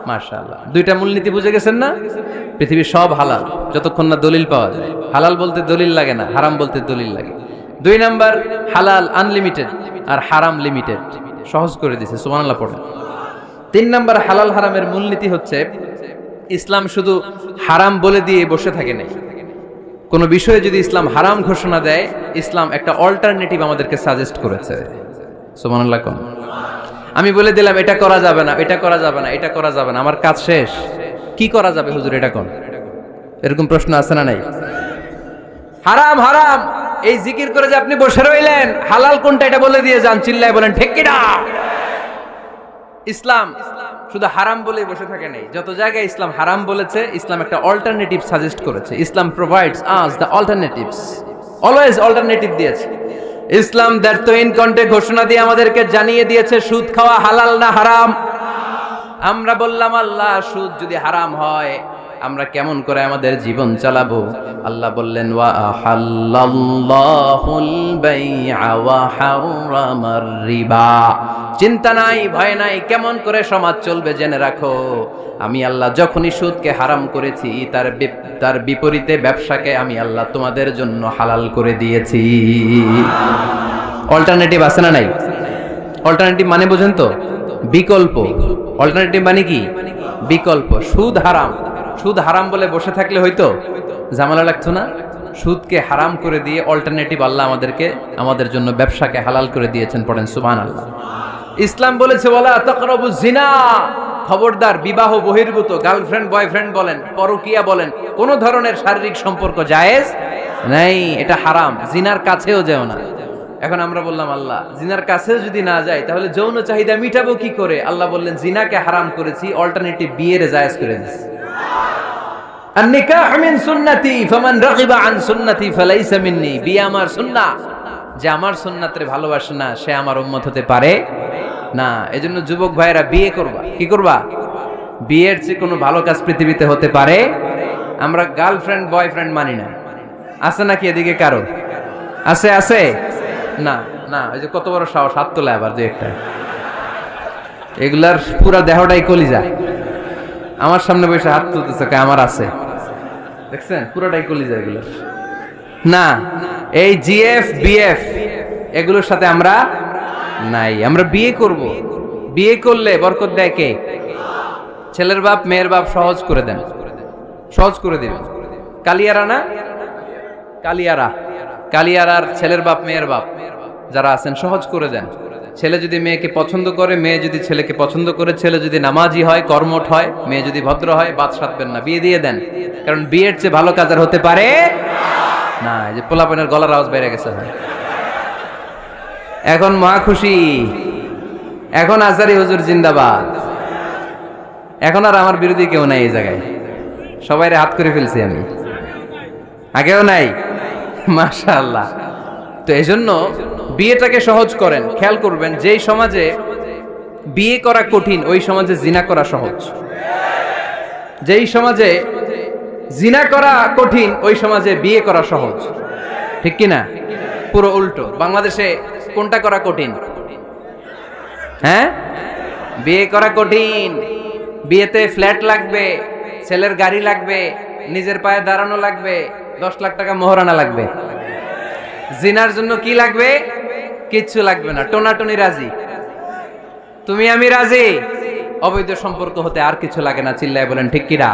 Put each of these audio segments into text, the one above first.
মাশাআল্লাহ, দুইটা মূলনীতি বুঝে গেছেন না? পৃথিবীর সব হালাল যতক্ষণ না দলিল পাওয়া যায়। হালাল বলতে দলিল লাগে না, হারাম বলতে দলিল লাগে। 2 নাম্বার, হালাল আনলিমিটেড আর হারাম লিমিটেড, সহজ করে দিয়েছে, সুবহানাল্লাহ পড়েন। 3 নাম্বার, হালাল হারামের মূলনীতি হচ্ছে ইসলাম শুধু হারাম বলে দিয়ে বসে থাকে নাই। কোনো বিষয়ে যদি ইসলাম হারাম ঘোষণা দেয়, ইসলাম একটা অল্টারনেটিভ আমাদেরকে সাজেস্ট করেছে। সুবহানাল্লাহ কোন? আমি বলে দিলাম এটা করা যাবে না, এটা করা যাবে না, এটা করা যাবে না, আমার কাজ শেষ, কি করা যাবে হুজুর এটা কোন? এরকম প্রশ্ন আছে না নাই? হারাম হারাম এই জিকির করে যে আপনি বসে রইলেন, হালাল কোনটা এটা বলে দিয়ে যান, চিল্লায় বলেন ঠিক কি না? ইসলাম শুধু হারাম বলেই বসে থাকে নাই, যত জায়গায় ইসলাম হারাম বলেছে, ইসলাম একটা অল্টারনেটিভ সাজেস্ট করেছে। Islam provides us the alternatives, always alternative দিয়েছে। ইসলাম দ্যাট ইন কন্টে ঘোষণা দিয়ে আমাদেরকে জানিয়ে দিয়েছে সুদ খাওয়া হালাল না হারাম। আমরা বললাম আল্লাহ সুদ যদি হারাম হয় আমরা কেমন করে আমাদের জীবন চালাবো? আল্লাহ বললেন ওয়া আহাল্লাল্লাহুল বাইআ ওয়া হারামার রিবা। চিন্তা নাই, ভয় নাই, কেমন করে সমাজ চলবে জেনে রাখো। আমি আল্লাহ যখনই সুদকে হারাম করেছি তার বিপরীতে ব্যবসাকে আমি আল্লাহ তোমাদের জন্য হালাল করে দিয়েছি। অল্টারনেটিভ আছে না নাই? অল্টারনেটিভ মানে বোঝেন তো? বিকল্প। অল্টারনেটিভ মানে কি? বিকল্প। সুদ হারাম, সুদ হারাম বলে বসে থাকলে হয়তো ঝামেলা লাগতো না। সুদকে হারাম করে দিয়ে অল্টারনেটিভ আল্লাহ আমাদের জন্য ব্যবসাকে হালাল করে দিয়েছেন। পড়েন সুবহানাল্লাহ। ইসলাম বলেছে ওয়ালা তাকরাবুজ জিনা, খবরদার বিবাহ বহির্ভূত গার্লফ্রেন্ড বয়ফ্রেন্ড বলেন, পরকীয়া বলেন, কোন ধরনের শারীরিক সম্পর্ক জায়েজ নাই, এটা হারাম। জিনার কাছেও যেও না। এখন আমরা বললাম আল্লাহ জিনার কাছেও যদি না যায় তাহলে যৌন চাহিদা মিটাবো কি করে? আল্লাহ বললেন জিনাকে হারাম করেছি, অল্টারনেটিভ বিয়ের জায়েজ করে দিয়েছি। আন-নিকাহ মিন সুন্নতি ফামান রাগিবা আন সুন্নতি ফালাইসা মিন্নি। বিয়ে আমার সুন্নাহ, যে আমার সুন্নাতরে ভালোবাসে না সে আমার উম্মত হতে পারে না। এজন্য যুবক ভাইরা বিয়ে করবা। কি করবা? বিয়ের চেয়ে কোনো ভালো কাজ পৃথিবীতে হতে পারে? আমরা গার্লফ্রেন্ড বয়ফ্রেন্ড মানি না। আছে নাকি এদিকে কারো? আছে? আছে না? না, ওই যে কত বড় সাহস, হাত তোলে আবার যে একটা। এগুলার পুরা দেহটাই কলিজা। আমার সামনে বসে হাত তুলতেছে, আমার আছে, দেখছেন? পুরাটাই কলিজা এগুলোর। না, এই জিএফ বিএফ এগুলোর সাথে আমরা নাই। আমরা বিয়ে করব। বিয়ে করলে বরকত দেয় কে? ছেলের বাপ মেয়ের বাপ সহজ করে দেন, সহজ করে দিবেন। কালিয়ারা না, কালিয়ারার ছেলের বাপ মেয়ের বাপ যারা আছেন সহজ করে দেন। ছেলে যদি মেয়েকে পছন্দ করে, মেয়ে যদি ছেলেকে পছন্দ করে, ছেলে যদি নামাজি হয়, কর্মঠ হয়, মেয়ে যদি ভদ্র হয়, বাদ সাধবেন না, বিয়ে দিয়ে দেন। কারণ বিয়ের চেয়ে ভালো কাজ আর হতে পারে না। এই যে পোলাপানের গলার আওয়াজ বেড়ে গেছে। এখন মহা খুশি, এখন আজারি হুজুর জিন্দাবাদ। এখন আর আমার বিরোধী কেউ নাই এই জায়গায়, সবাইরে হাত করে ফেলছি আমি, আগেও নাই। মাশাআল্লাহ। তো এই জন্য বিয়েটাকে সহজ করেন। খেয়াল করবেন, যেই সমাজে বিয়ে করা কঠিন ওই সমাজে জিনা করা সহজ। যেই সমাজে জিনা করা কঠিন ওই সমাজে বিয়ে করা সহজ। ঠিক কি না? পুরো উল্টো। বাংলাদেশে কোনটা করা কঠিন? হ্যাঁ, বিয়ে করা কঠিন। বিয়েতে ফ্ল্যাট লাগবে, ছেলের গাড়ি লাগবে, নিজের পায়ে দাঁড়ানো লাগবে, 10 লাখ টাকা মোহরানা লাগবে। জিনার জন্য কি লাগবে? কিচ্ছু লাগবে না, টোনাটুনি রাজি, তুমি আমি রাজি। অবৈধ সম্পর্ক হতে আর কিছু লাগে না, চিল্লায় বলেন ঠিক কিনা?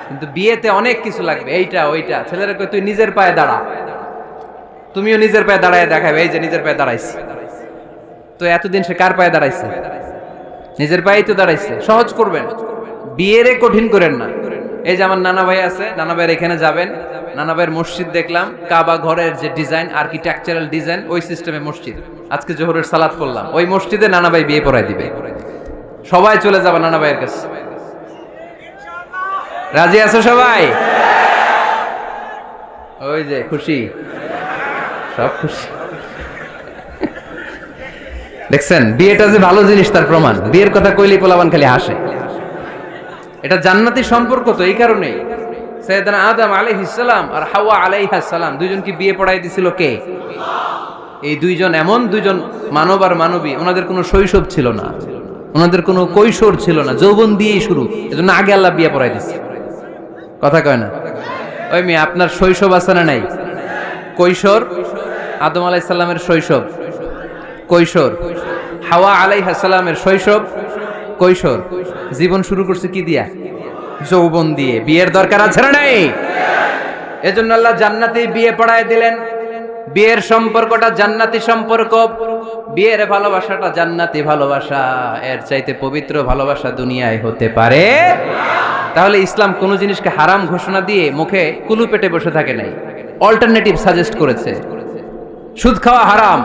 কিন্তু বিয়েতে অনেক কিছু লাগবে, এইটা ওইটা। ছেলেরা কই তুই নিজের পায়ে দাঁড়া, তুমিও নিজের পায়ে দাঁড়ায় দেখাবে, এই যে নিজের পায়ে দাঁড়াইছে। তো এতদিন সে কার পায়ে দাঁড়াইছে? নিজের পায়েই তো দাঁড়াইছে। সহজ করবেন, বিয়েরে কঠিন করেন না। এই যে আমার নানা ভাই আছে, নানা ভাইয়ের এখানে যাবেন, নানা ভাইয়ের মসজিদ দেখলাম, কাবা ঘরের যে ডিজাইন, আর্কিটেকচারাল ডিজাইন, ওই সিস্টেমে মসজিদ। আজকে জোহরের সালাত পড়লাম, ওই মসজিদে নানা ভাই বিয়ে পড়াই দিবে। সবাই চলে যাবে নানা ভাইয়ের কাছে। রাজি আছো সবাই? ওই যে খুশি, সব খুশি। দেখছেন বিয়েটা যে ভালো জিনিস তার প্রমাণ। বিয়ের কথা কইলেই পোলাপান খালি হাসে। এটা জান্নাতি সম্পর্ক। তো এই কারণেই সাইয়েদনা আদম আলাইহিস সালাম আর হাওয়া আলাইহাস সালাম দুইজনকে বিয়ে পড়াই দিছিল কে? এই দুইজন এমন দুইজন মানব আর মানবী, ওনাদের কোনো শৈশব ছিল না। ওনাদের কোনো কৈশোর ছিল না, যৌবন দিয়েই শুরু। এজন্য আগে আল্লাহ বিয়ে পড়াই দিচ্ছে। কথা কয় না? ওই মেয়ে, আপনার শৈশব আছে না নাই? কৈশোর, আদম আলাইহিস সালামের শৈশব কৈশোর, হাওয়া আলাইহিস সালামের শৈশব কৈশোর। জীবন শুরু করছে কি দিয়া? যৌবন দিয়ে। বিয়ের দরকার আছে না নাই? এজন্য আল্লাহ জান্নাতেই বিয়ে পড়ায় দিলেন। বিয়ের সম্পর্কটা জান্নাতি সম্পর্ক, বিয়ের ভালোবাসাটা জান্নাতি ভালোবাসা। এর চাইতে পবিত্র ভালোবাসা দুনিয়ায় হতে পারে? তাহলে ইসলাম কোন জিনিসকে হারাম ঘোষণা দিয়ে মুখে কুলু পেটে বসে থাকে নাই, অল্টারনেটিভ সাজেস্ট করেছে। সুদ খাওয়া হারাম,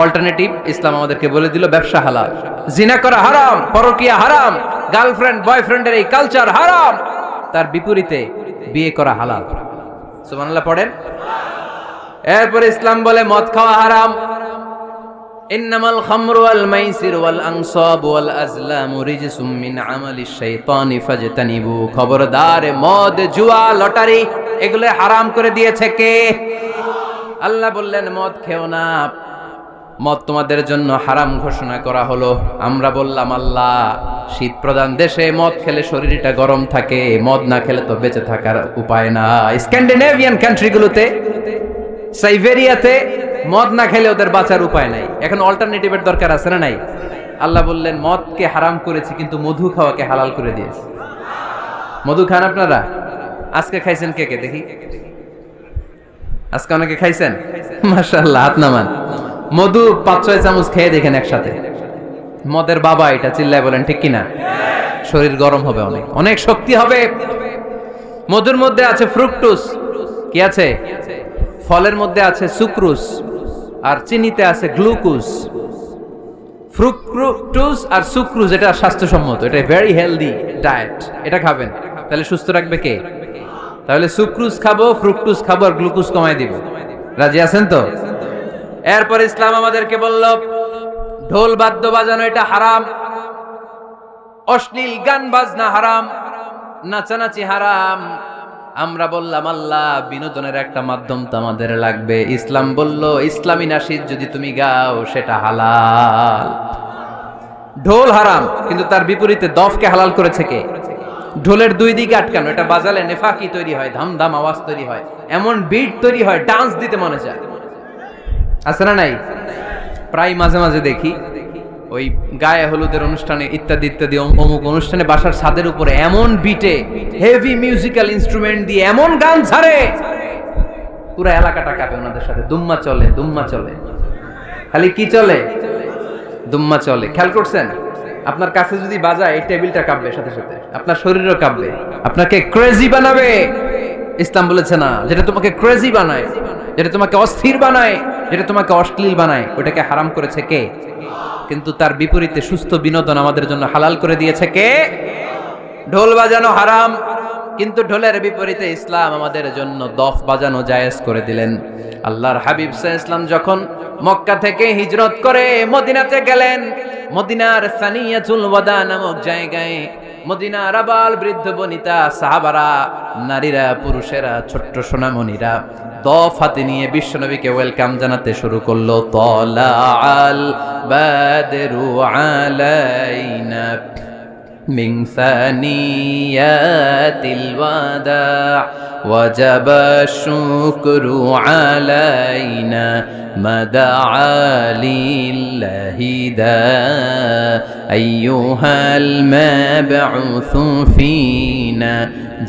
অল্টারনেটিভ ইসলাম আমাদেরকে বলে দিল ব্যবসা হালাল। জিনা করা হারাম, পরকিয়া হারাম, গার্লফ্রেন্ড বয়ফ্রেন্ডের এই কালচার হারাম, তার বিপরীতে বিয়ে করা হালাল। সুবহানাল্লাহ পড়েন। এরপর ইসলাম বলে মদ খাওয়া হারাম। ইন্নামাল খামরু ওয়াল মাইসির ওয়াল আনসাব ওয়াল আজলামু রিজসুম মিন আমালিশ শাইতানি ফাজতানিবু। খবরদার, মদ, জুয়া, লটারি এগুলো হারাম করে দিয়েছে কে? আল্লাহ বললেন মদ খেও না, মদ তোমাদের জন্য হারাম ঘোষণা করা হলো। আমরা বললাম আল্লাহ, শীত প্রধান দেশে মদ খেলে শরীরটা গরম থাকে, মদ না খেলে তো বেঁচে থাকার উপায় না। স্ক্যান্ডিনেভিয়ান কান্ট্রিগুলোতে, সাইবেরিয়াতে মদ না খেলে ওদের বাঁচার উপায় নাই। এখন অল্টারনেটিভের দরকার আছে না নাই? আল্লাহ বললেন মদকে হারাম করেছি, কিন্তু মধু খাওয়াকে হালাল করে দিয়েছি। মধু খান আপনারা? আজকে খাইছেন কে কে দেখি? আজকে অনেকে খাইছেন? মাশাআল্লাহ, হাত নামান। মধু 5-6 চামচ খেয়ে দেখেন একসাথে। মদের বাবা এটা, চিল্লায় বলেন ঠিক কিনা? শরীর গরম হবে, অনেক অনেক শক্তি হবে। মধুর মধ্যে আছে ফ্রুকটোজ। কি আছে? ফলের মধ্যে আছে সুক্রোজ, আর চিনিতে আছে গ্লুকোজ। ফ্রুকটোজ আর সুক্রোজ এটা স্বাস্থ্যসম্মত, এটা ভেরি হেলদি ডায়েট। এটা খাবেন, তাহলে সুস্থ রাখবে কে? তাহলে সুক্রোজ খাবো, ফ্রুকটোজ খাবো, আর গ্লুকোজ কমাই দিব। রাজি আছেন তো? এরপর ইসলাম আমাদেরকে বলল ঢোল বাদ্য বাজানো এটা হারাম, অশ্লীল গান বাজনা হারাম, নাচানাচি হারাম। আমরা বললাম আল্লাহ, বিনোদনের একটা মাধ্যম তো আমাদের লাগবে। ইসলাম বলল ইসলামী নাশিদ যদি তুমি গাও সেটা হালাল। ঢোল হারাম, কিন্তু তার বিপরীতে দফকে হালাল করেছে কে? ঢোলের দুই দিকে আটকানো, এটা বাজালে নেফাকি তৈরি হয়, ধামধাম আওয়াজ তৈরি হয়, এমন বিট তৈরি হয়, ডান্স দিতে মনে চায়। আছে না নাই? প্রায় মাঝে মাঝে দেখি ওই গায়ে হলুদের অনুষ্ঠানে ইত্যাদি ইত্যাদি অমুক অনুষ্ঠানে বাসার ছাদের উপরে এমন বিটে হেভি মিউজিক্যাল ইনস্ট্রুমেন্ট দিয়ে এমন গান ছাড়ে, পুরো এলাকাটা কাঁপে ওনাদের সাথে। দুম্মা চলে, দুম্মা চলে, খালি কি চলে? দুম্মা চলে। খেয়াল করছেন? আপনার কাছে যদি বাজায় এই টেবিলটা কাঁপবে, সাথে সাথে আপনার শরীরও কাঁপবে, আপনাকে ক্রেজি বানাবে। ইসলাম বলেছে না, যেটা তোমাকে ক্রেজি বানায়, যেটা তোমাকে অস্থির বানায়, যেটা তোমাকে অশ্লীল বানায়, ওটাকে হারাম করেছে কে? কিন্তু তার বিপরীতে সুস্থ বিনোদন আমাদের জন্য হালাল করে দিয়েছে কে? ঢোল বাজানো হারাম, কিন্তু ঢোলের বিপরীতে ইসলাম আমাদের জন্য দফ বাজানো জায়েজ করে দিলেন। আল্লাহর হাবিব সাল্লাল্লাহু আলাইহি ওয়াসাল্লাম যখন মক্কা থেকে হিজরত করে মদিনাতে গেলেন, মদিনার সানিয়াতুল ওয়াদা নামক জায়গায় মদিনার আবাল বৃদ্ধ বনিতা, সাহাবারা, নারীরা, পুরুষেরা, ছোট্ট সোনামণিরা দফ হাতে নিয়ে বিশ্বনবীকে ওয়েলকাম জানাতে শুরু করলো। তলাআল বাদরু আলাইনা মিন সানিয়াতিল ওয়াদা ওয়াজাবা শুকরু আলাইনা মাদা লিল্লাহি দা আইয়ুহাল মাবউসু ফিনা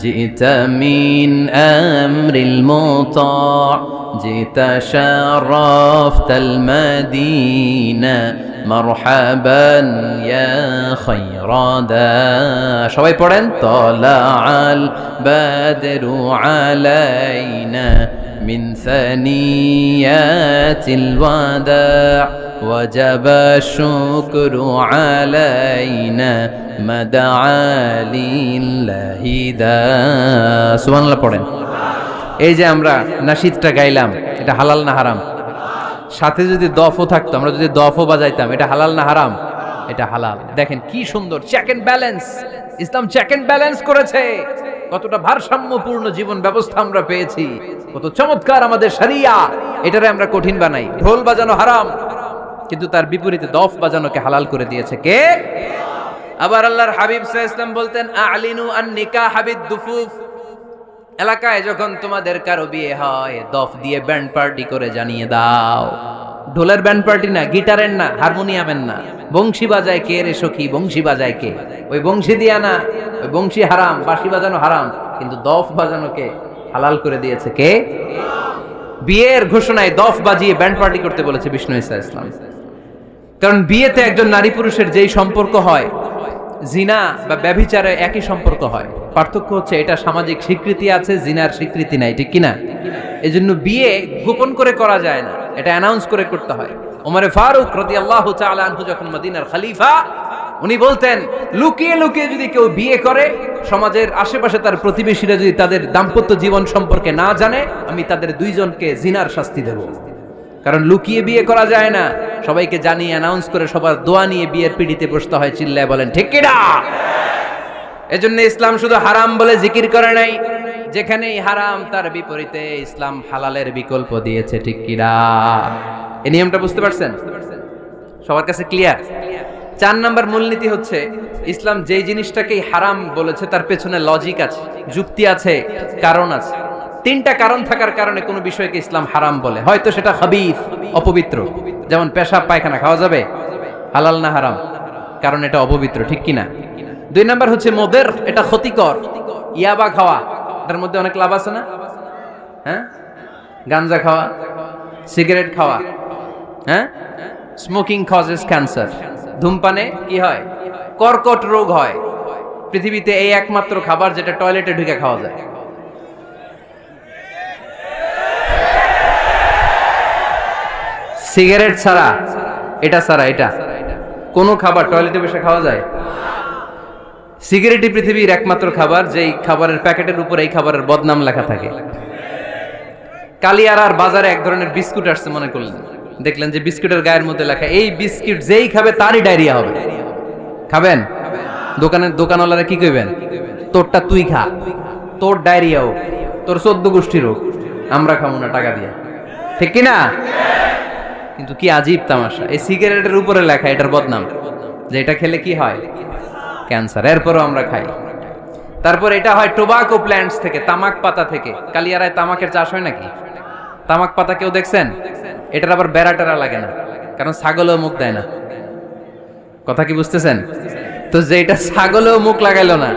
جئت من أمر المطاع جئت شرفت المدينة مرحبا يا خير دا সবাই পড়েন طلع البدر علينا من ثنيات الوداع وجب الشكر علينا مدعا لله دا সুবহানাল্লাহ পড়েন। এই যে আমরা নাশিদটা গাইলাম, এটা হালাল না হারাম? সাথে যদি দফও থাকতো, আমরা যদি দফও বাজাইতাম, এটা হালাল না হারাম? এটা হালাল। দেখেন কি সুন্দর চেক এন্ড ব্যালেন্স, ইসলাম চেক এন্ড ব্যালেন্স করেছে। কতটা ভারসাম্যপূর্ণ জীবন ব্যবস্থা আমরা পেয়েছি, কত চমৎকার আমাদের শরিয়া। এটারে আমরা কঠিন বানাই। ঢোল বাজানো হারাম, কিন্তু তার বিপরীতে দফ বাজানোকে হালাল করে দিয়েছে কে? আবার আল্লাহর হাবিব সাল্লাল্লাহু আলাইহি ওয়াসাল্লাম বলতেন আ'লিনু আন নিকাহ বিদ দুফুফ, এলাকায় যখন তোমাদের কারো বিয়ে হয় দফ দিয়ে ব্যান্ড পার্টি করে জানিয়ে দাও। ঢোলের ব্যান্ড পার্টি না, গিটারের না, হারমোনিয়ামের না, বংশী বাজায় কে রে সখী, বংশী বাজায় কে? ওই বংশী দিয়া না, ওই বংশী হারাম, বাঁশি বাজানো হারাম, কিন্তু দফ বাজানোকে হালাল করে দিয়েছে কে? বিয়ের ঘোষণায় দফ বাজিয়ে ব্যান্ড পার্টি করতে বলেছে বিষ্ণু ঈসা ইসলাম। কারণ বিয়েতে একজন নারী পুরুষের যেই সম্পর্ক হয়, জিনা বা ব্যভিচারে একই সম্পর্ক হয়, পার্থক্য হচ্ছে এটা সামাজিক স্বীকৃতি আছে, জিনার স্বীকৃতি নাই, ঠিক কিনা? এই জন্য বিয়ে গোপন করে করা যায় না, এটা অ্যানাউন্স করে করতে হয়। ওমরে ফারুক রাদিয়াল্লাহু তাআলা আনহু যখন মদিনার খলিফা, উনি বলতেন লুকিয়ে লুকিয়ে যদি কেউ বিয়ে করে, সমাজের আশেপাশে তার প্রতিবেশীরা যদি তাদের দাম্পত্য জীবন সম্পর্কে না জানে, আমি তাদের দুইজনকে জিনার শাস্তি দেব। কারণ লুকিয়ে বিয়ে করা যায় না, সবাইকে জানিয়ে অ্যানাউন্স করে সবার দোয়া নিয়ে বিয়ের পিড়িতে বসতে হয়, চিল্লায় বলেন ঠিক কিনা? এজন্য ইসলাম শুধু হারাম বলে জিকির করে নাই, যেখানেই হারাম তার বিপরীতে ইসলাম হালালের বিকল্প দিয়েছে, ঠিক কিনা? এই নিয়মটা বুঝতে পারছেন? সবার কাছে ক্লিয়ার? 4 নাম্বার মূলনীতি হচ্ছে ইসলাম যেই জিনিসটাকেই হারাম বলেছে তার পেছনে লজিক আছে, যুক্তি আছে, কারণ আছে। 3টা কারণ থাকার কারণে কোনো বিষয়কে ইসলাম হারাম বলে। হয়তো সেটা খাবিথ, অপবিত্র, যেমন পেশাব পায়খানা খাওয়া যাবে, হালাল না হারাম? কারণ এটা অপবিত্র, ঠিক কিনা? 2 নাম্বার হচ্ছে মোদের, এটা ক্ষতিকর। ইয়াবা খাওয়া, এটার মধ্যে অনেক লাভ আছে না? হ্যাঁ, গাঞ্জা খাওয়া, সিগারেট খাওয়া, হ্যাঁ, স্মোকিং কজেস ক্যান্সার। ধূমপানে কি হয়? কর্কট রোগ হয়। পৃথিবীতে এই একমাত্র খাবার যেটা টয়লেটে ঢুকে খাওয়া যায়। সিগারেট ছাড়া, এটা ছাড়া, এটা কোন খাবার টয়লেটে বসে খাওয়া যায়? সিগারেটই পৃথিবীর একমাত্র খাবার যেই খাবারের প্যাকেটের উপর এই খাবারের বদনাম লেখা থাকে। কালিয়ারার বাজারে এক ধরনের বিস্কুট আসছে মনে করলেন, দেখলেন যে বিস্কুটের গায়ের মধ্যে লেখা এই বিস্কুট যেই খাবে তারই ডায়রিয়া হবে। খাবেন? দোকানওয়ালারা কি কইবেন? তোরটা তুই খা, তোর ডায়রিয়া হোক, তোর 14 গোষ্ঠীর হোক, আমরা খাবো না টাকা দিয়ে, ঠিক কিনা? কিন্তু কি আজীব তামাশা, এই সিগারেটের উপরে লেখা এটার বদনাম, যে এটা খেলে কি হয়? ক্যান্সার। এরপরও আমরা খাই। তারপর এটা হয় টোবাকো প্ল্যান্টস থেকে, তামাক পাতা থেকে। কালিয়ারায় তামাকের চাষ হয় নাকি? তামাক পাতা কেউ দেখছেন? এটার আবার বেড়াটারা লাগে না, কারণ ছাগলও মুখ দেয় না। কথা কি বুঝতেছেন? তো যে এটা ছাগলও মুখ লাগাইলো না,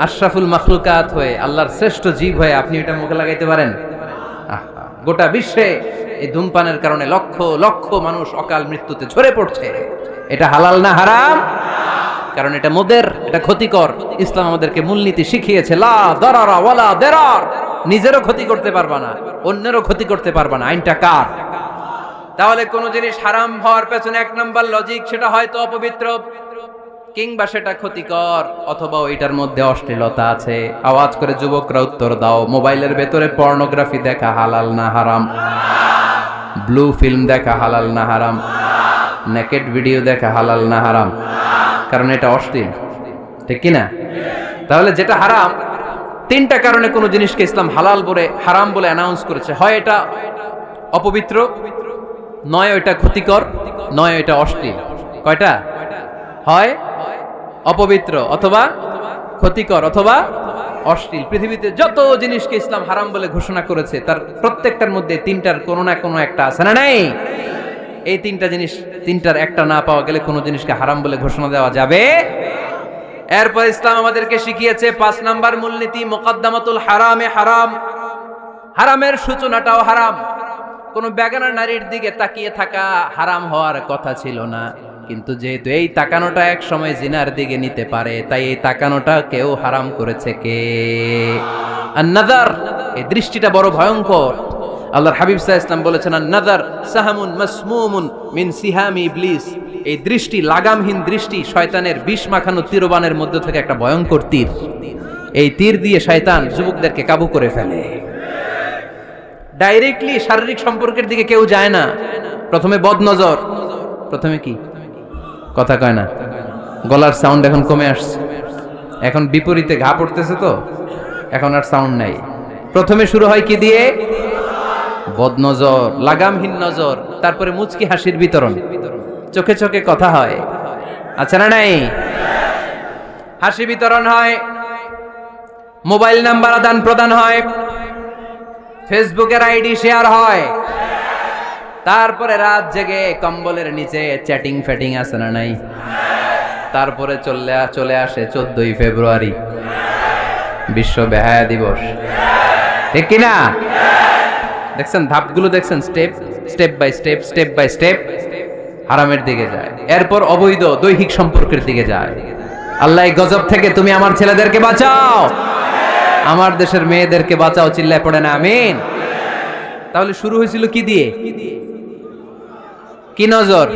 আশরাফুল মাখলুকাত হয়ে, আল্লাহর শ্রেষ্ঠ জীব হয়ে আপনি এটা মুখে লাগাইতে পারেন? গোটা বিশ্বে এই ধূমপানের কারণে লক্ষ লক্ষ মানুষ অকাল মৃত্যুতে ঝরে পড়ছে। এটা হালাল না হারাম? কারণ এটা মোদের, এটা ক্ষতিকর। ইসলাম আমাদেরকে মূলনীতি শিখিয়েছে, লা দারারা ওয়ালা দারার। নিজেরও ক্ষতি করতে পারবা না, অন্যেরও ক্ষতি করতে পারবা না। আইনটা কার? তাহলে কোন জিনিস হারাম হওয়ার পেছনে 1 নাম্বার লজিক, সেটা হয়তো অপবিত্র, কিংবা সেটা ক্ষতিকর, অথবা ওইটার মধ্যে অশ্লীলতা আছে। আওয়াজ করে যুবকরা উত্তর দাও, মোবাইলের ভেতরে পর্নোগ্রাফি দেখা হালাল না হারাম? ব্লু ফিল্ম দেখা হালাল না হারাম? নেকেড ভিডিও দেখা হালাল না হারাম? কারণ এটা অশ্লীল, ঠিক কিনা? তাহলে যেটা হারাম, 3টা কারণে কোন জিনিসকে ইসলাম হালাল বলে, হারাম বলে অ্যানাউন্স করেছে। হয় এটা অপবিত্র, নয় এটা ক্ষতিকর, নয় এটা অশ্লীল। কয়টা? হয় অপবিত্র, অথবা ক্ষতিকর, অথবা অশ্লীল। পৃথিবীতে যত জিনিসকে ইসলাম হারাম বলে ঘোষণা করেছে তার প্রত্যেকটার মধ্যে 3টার কোনো না কোনো একটা আছে না নাই? এই 3টা জিনিস, 3টার একটা না পাওয়া গেলে কোনো জিনিসকে হারাম বলে ঘোষণা দেওয়া যাবে? এরপর ইসলাম আমাদেরকে শিখিয়েছে 5 নাম্বার মূলনীতি, মুকদ্দামাতুল হারামে হারাম। হারামের সূচনাটাও হারাম। কোন বেগানা নারীর দিকে তাকিয়ে থাকা হারাম হওয়ার কথা ছিল না, কিন্তু যেহেতু এই তাকানোটা এক সময় জিনার দিকে নিতে পারে, তাই এই তাকানোটা কেউ হারাম করেছে কে? আন-নাযার, এই দৃষ্টিটা বড় ভয়ঙ্কর। আল্লাহর হাবিব সাল্লাল্লাহু আলাইহি ওয়াসাল্লাম বলেছেন, আন-নাযার সাহামুন মাসমুমুন মিন সিহামি ইবলিস। এই দৃষ্টি, লাগামহীন দৃষ্টি, শয়তানের বিষ মাখানো তীরবানের মধ্যে থেকে একটা ভয়ঙ্কর তীর। এই তীর দিয়ে শয়তান যুবকদেরকে কাবু করে ফেলে। ডাইরেক্টলি শারীরিক সম্পর্কের দিকে কেউ যায় না, প্রথমে বদনজর, প্রথমে কি কথা কয় না, গলার সাউন্ড এখন কমে আসছে, এখন বিপরীতে ঘা পড়তেছে, তো এখন আর সাউন্ড নাই। প্রথমে শুরু হয় কি দিয়ে? বদনজর, লাগামহীন নজর। তারপরে মুচকি হাসির বিতরণ, চোখে চোখে কথা হয়, আচ্ছা না নাই? হাসি বিতরণ হয়, মোবাইল নাম্বার আদান প্রদান হয়, ফেসবুকের আইডি শেয়ার হয়, তারপরে রাত জেগে কম্বলের নিচে চ্যাটিং ফ্যাটিং আছে না নাই? তারপরে চলে আসে 14ই ফেব্রুয়ারি, বিশ্ব বেহায়া দিবস, ঠিক কিনা? দেখছেন ধাপগুলো, দেখছেন স্টেপ বাই স্টেপ হারামের দিকে যায়, এরপর অবৈধ দৈহিক সম্পর্কের দিকে যায়। আল্লাহ এই গজব থেকে তুমি আমার ছেলেদেরকে বাঁচাও, আমার দেশের মেয়েদেরকে বাঁচাও, চিল্লায় পড়ে না আমিন। তাহলে শুরু হয়েছিল কি দিয়ে? কি নজর?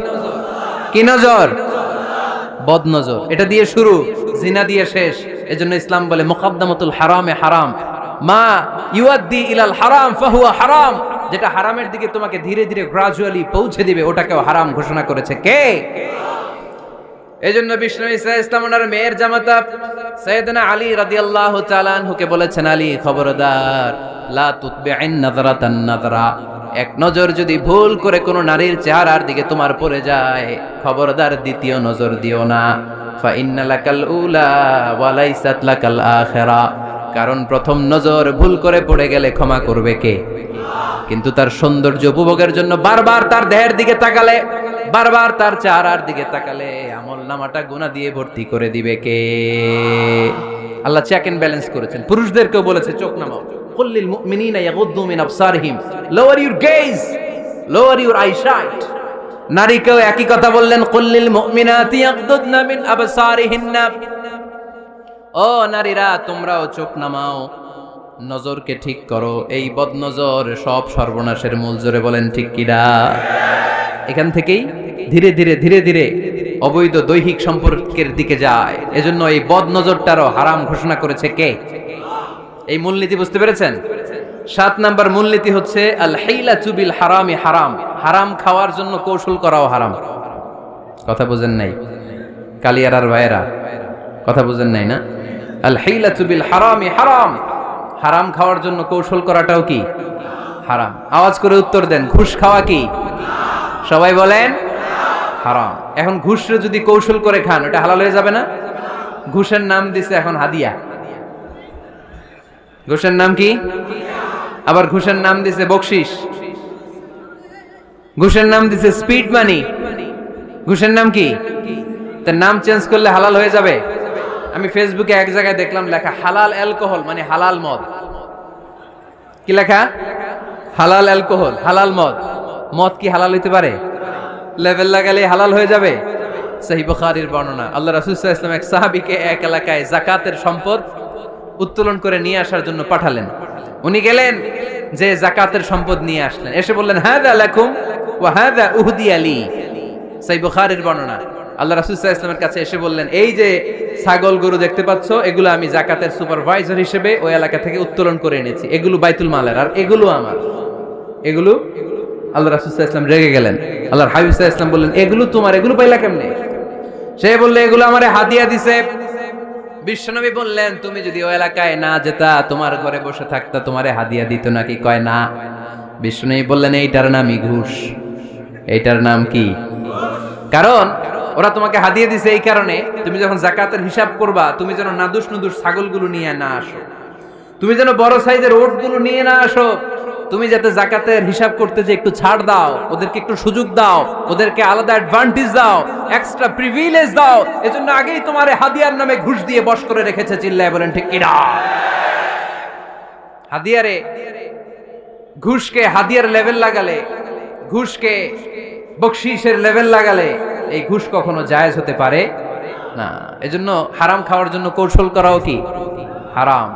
কি নজর? বদ নজর। এটা দিয়ে শুরু, জিনা দিয়ে শেষ। এজন্য ইসলাম বলে মুকদ্দামাতুল হারামে হারাম, মা ইউআদ্দি ইলাল হারাম ফাহুয়া হারাম। যেটা হারামের দিকে তোমাকে ধীরে ধীরে গ্রাজুয়ালি পৌঁছে দিবে, ওটাকেও হারাম ঘোষণা করেছে কে? এজন্য বিষ্ণু ঈসা ইসলাম ওনার মেয়ের জামাতা সাইয়েদনা আলী রাদিয়াল্লাহু তাআলা আনহুকে বলেছেন, আলী খবরদার, লা তুতবি'ন নাযরাতান নাযরা, এক নজর যদি ভুল করে কোনো নারীর চেহারার দিকে তোমার পড়ে যায়, খবরদার দ্বিতীয় নজর দিও না। ফা ইন্না লাকাল উলা ওয়া লাইসাত লাকাল আখিরা, কারণ প্রথম নজর ভুল করে পড়ে গেলে ক্ষমা করবে কে? কিন্তু তার সৌন্দর্য উপভোগের জন্য বারবার তার দেহের দিকে তাকালে, বারবার তার চেহারার দিকে তাকালে আমল নামাটা গুনাহ দিয়ে ভর্তি করে দিবে কে? আল্লাহ চেক এন্ড ব্যালেন্স করেছেন। পুরুষদেরকেও বলেছে চোখ নামাও, কুল্লিল মুমিনিনা ইয়াগুদ্দু মিন আবসারিহিম, lower your gaze, lower your eyesight. নারীকেও একই কথা বললেন, কুল্লিল মুমিনাতি ইয়াগুদ্দুনা মিন আবসারিহিন্না, ও নারীরা তোমরাও চোখ নামাও, নজরকে ঠিক করো। এই বদ নজর সব সর্বনাশের মূল। জোরে বলেন ঠিক কিনা? এখান থেকেই ধীরে ধীরে অবৈধ দৈহিক সম্পর্কের দিকে যায়। এজন্য এই বদ নজরটারও হারাম ঘোষণা করেছে কে? এই মূলনীতি বুঝতে পেরেছেন? 7 নাম্বার মূলনীতি হচ্ছে আল হাইলাতু বিল হারামি হারাম, হারাম খাওয়ার জন্য কৌশল করাও হারাম। কথা বুঝেন নাই কালিয়ারার ভাইয়েরা? কথা বুঝেন নাই না? আল হাইলাতু বিল হারামি হারাম, হারাম খাওয়ার জন্য কৌশল করাটাও কি হারাম? আওয়াজ করে উত্তর দেন, ঘুষ খাওয়া কি? সবাই বলেন হারাম। এখন ঘুষরে যদি কৌশল করে খান, ওটা হালাল হয়ে যাবে না? ঘুষের নাম দিছে এখন হাদিয়া। ঘুষের নাম কি? আবার ঘুষের নাম দিছে বকশিস, ঘুষের নাম দিছে স্পিড মানি। ঘুষের নাম কি? তার নাম চেঞ্জ করলে হালাল হয়ে যাবে? আমি ফেসবুকে এক জায়গায় দেখলাম লেখা হালাল অ্যালকোহল, মানে হালাল মদ। কি লেখা? হালাল অ্যালকোহল, হালাল মদ। মদ কি হালাল হইতে পারে? লেভেল লাগালে হালাল হয়ে যাবে? সহিহ বুখারীর বর্ণনা, আল্লাহ রাসূল সাল্লাল্লাহু আলাইহি ওয়াসাল্লাম এক সাহাবীকে এক এলাকায় যাকাতের সম্পদ উত্তোলন করে নিয়ে আসার জন্য পাঠালেন। উনি গেলেন, যে যাকাতের সম্পদ নিয়ে আসলেন, এসে বললেন হাযা লাকুম ওয়া হাযা উহদিয়া লি। সহিহ বুখারীর বর্ণনা, আল্লাহ রাসূল সাল্লাল্লাহু আলাইহি ওয়াসাল্লামের কাছে এসে বললেন, এই যে ছাগল গরু দেখতে পাচ্ছ, এগুলো আমি যাকাতের সুপারভাইজার হিসেবে ওই এলাকা থেকে উত্তোলন করে এনেছি, এগুলো বাইতুল মালের, আর এগুলো আমার। এগুলো আল্লাহ রাসূল সাল্লাল্লাহু আলাইহি ওয়াসাল্লাম রেগে গেলেন। আল্লাহর হাবিব সাল্লাল্লাহু আলাইহি ওয়াসাল্লাম বললেন, এগুলো তোমার, এগুলো পাইলা কেমনে? সে বললে, এগুলো আমারে হাদিয়া দিছে। বিশ্বনবী বললেন, তুমি যদি ওই এলাকায় না যেতা, তোমার ঘরে বসে থাকতা, তোমারে হাদিয়া দিত নাকি? কয় না। বিশ্বনবী বললেন, এইটার নামই ঘুষ। এইটার নাম কি? কারণ ওরা তোমাকে হাদিয়া দিছে এই কারণে, তুমি যখন যাকাতের হিসাব করবা, তুমি যেন নাদুস নুদুস ছাগলগুলো নিয়ে না আসো, তুমি যেন বড় সাইজের ওটগুলো নিয়ে না আসো, তুমি যাতে যাকাতের হিসাব করতে যে একটু ছাড় দাও, ওদেরকে একটু সুযোগ দাও, ওদেরকে আলাদা অ্যাডভান্টেজ দাও, এক্সট্রা প্রিভিলেজ দাও, এজন্য আগেই তোমারে হাদিয়ার নামে ঘুষ দিয়ে বশ করে রেখেছে। চিল্লায় বলেন ঠিক কিনা? হাদিয়ারে, ঘুষকে হাদিয়ার লেভেল লাগালে, ঘুষকে বকশিসের লেভেল লাগালে এই ঘুষ কখনো জায়েজ হতে পারে না। এজন্য হারাম খাওয়ার জন্য কৌশল করাও কি হারাম।